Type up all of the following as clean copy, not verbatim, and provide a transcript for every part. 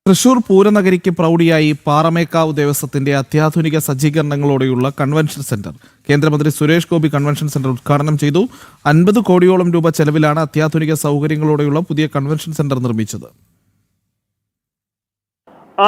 തൃശൂർ പൂരനഗരിക്ക് പ്രൗഢിയായി പാറമേക്കാവ് ദേവസ്വത്തിന്റെ അത്യാധുനിക സജ്ജീകരണങ്ങളോടെയുള്ള convention centre. കേന്ദ്രമന്ത്രി Suresh Gopi convention centre ഉദ്ഘാടനം ചെയ്തു. 50 കോടിയോളം രൂപ ചെലവിലാണ് അത്യാധുനിക സൗകര്യങ്ങളോടെയുള്ള പുതിയ കൺവെൻഷൻ സെന്റർ നിർമ്മിച്ചത്.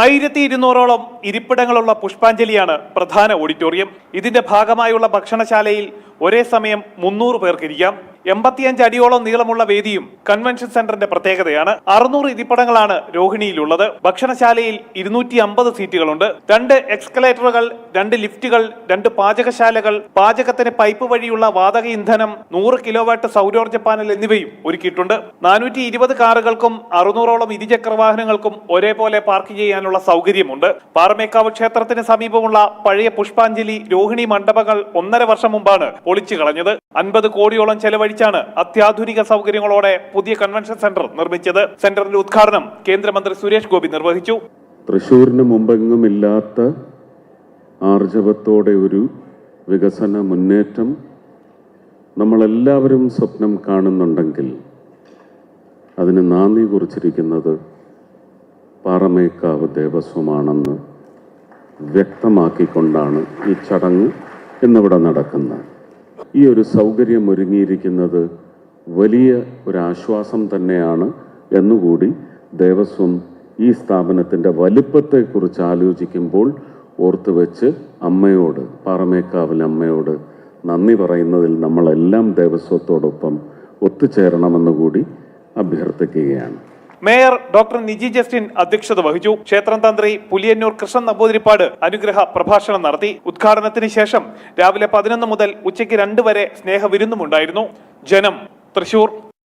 1200ഓളം ഇരിപ്പിടങ്ങളുള്ള പുഷ്പാഞ്ജലിയാണ് പ്രധാന ഓഡിറ്റോറിയം. ഇതിന്റെ ഭാഗമായുള്ള ഭക്ഷണശാലയിൽ ഒരേ സമയം 300 പേർക്ക് ഇരിക്കാം. 85 അടിയോളം നീളമുള്ള വേദിയും കൺവെൻഷൻ സെന്ററിന്റെ പ്രത്യേകതയാണ്. 600 ഇരിപ്പിടങ്ങളാണ് രോഹിണിയിലുള്ളത്. ഭക്ഷണശാലയിൽ 250 സീറ്റുകളുണ്ട്. 2 എക്സ്കലേറ്ററുകൾ, 2 ലിഫ്റ്റുകൾ, 2 പാചകശാലകൾ, പാചകത്തിന് പൈപ്പ് വഴിയുള്ള വാതക ഇന്ധനം, 100 കിലോവാട്ട് സൗരോർജ്ജ പാനൽ എന്നിവയും ഒരുക്കിയിട്ടുണ്ട്. 420 കാറുകൾക്കും 600ഓളം ഇരുചക്രവാഹനങ്ങൾക്കും ഒരേപോലെ പാർക്ക് ചെയ്യാനുള്ള സൗകര്യമുണ്ട്. പാറമേക്കാവ് ക്ഷേത്രത്തിന് സമീപമുള്ള പഴയ പുഷ്പാഞ്ജലി, രോഹിണി മണ്ഡപങ്ങൾ 1.5 വർഷം മുമ്പാണ് പൊളിച്ചു കളഞ്ഞത്. 50 കോടിയോളം ചെലവഴിച്ചാണ് അത്യാധുനിക സൗകര്യങ്ങളോടെ പുതിയ കൺവെൻഷൻ സെന്റർ നിർമ്മിച്ചത്. സെന്ററിന്റെ ഉദ്ഘാടനം കേന്ദ്രമന്ത്രി സുരേഷ് ഗോപി നിർവഹിച്ചു. തൃശൂരിന് മുമ്പെങ്ങുമില്ലാത്ത ആർജവത്തോടെ ഒരു വികസന മുന്നേറ്റം നമ്മളെല്ലാവരും സ്വപ്നം കാണുന്നുണ്ടെങ്കിൽ അതിന് നാന്ദി കുറിച്ചിരിക്കുന്നത് പാറമേക്കാവ് ദേവസ്വമാണെന്ന് വ്യക്തമാക്കിക്കൊണ്ടാണ് ഈ ചടങ്ങ് ഇന്നിവിടെ നടക്കുന്നത്. ഈ ഒരു സൗകര്യം ഒരുങ്ങിയിരിക്കുന്നത് വലിയ ഒരു ആശ്വാസം തന്നെയാണ് എന്നുകൂടി ദേവസ്വം ഈ സ്ഥാപനത്തിൻ്റെ വലിപ്പത്തെക്കുറിച്ച് ആലോചിക്കുമ്പോൾ ഓർത്തുവെച്ച് അമ്മയോട്, പാറമേക്കാവിലെ അമ്മയോട് നന്ദി പറയുന്നതിൽ നമ്മളെല്ലാം ദേവസ്വത്തോടൊപ്പം ഒത്തുചേരണമെന്നുകൂടി അഭ്യർത്ഥിക്കുകയാണ്. മേയർ ഡോക്ടർ നിജി ജസ്റ്റിൻ അധ്യക്ഷത വഹിച്ചു. ക്ഷേത്രം തന്ത്രി പുലിയന്നൂർ കൃഷ്ണൻ നമ്പൂതിരിപ്പാട് അനുഗ്രഹ പ്രഭാഷണം നടത്തി. ഉദ്ഘാടനത്തിന് ശേഷം രാവിലെ 11 മുതൽ ഉച്ചയ്ക്ക് 2 വരെ സ്നേഹവിരുന്നുമുണ്ടായിരുന്നു. ജനം, തൃശൂർ.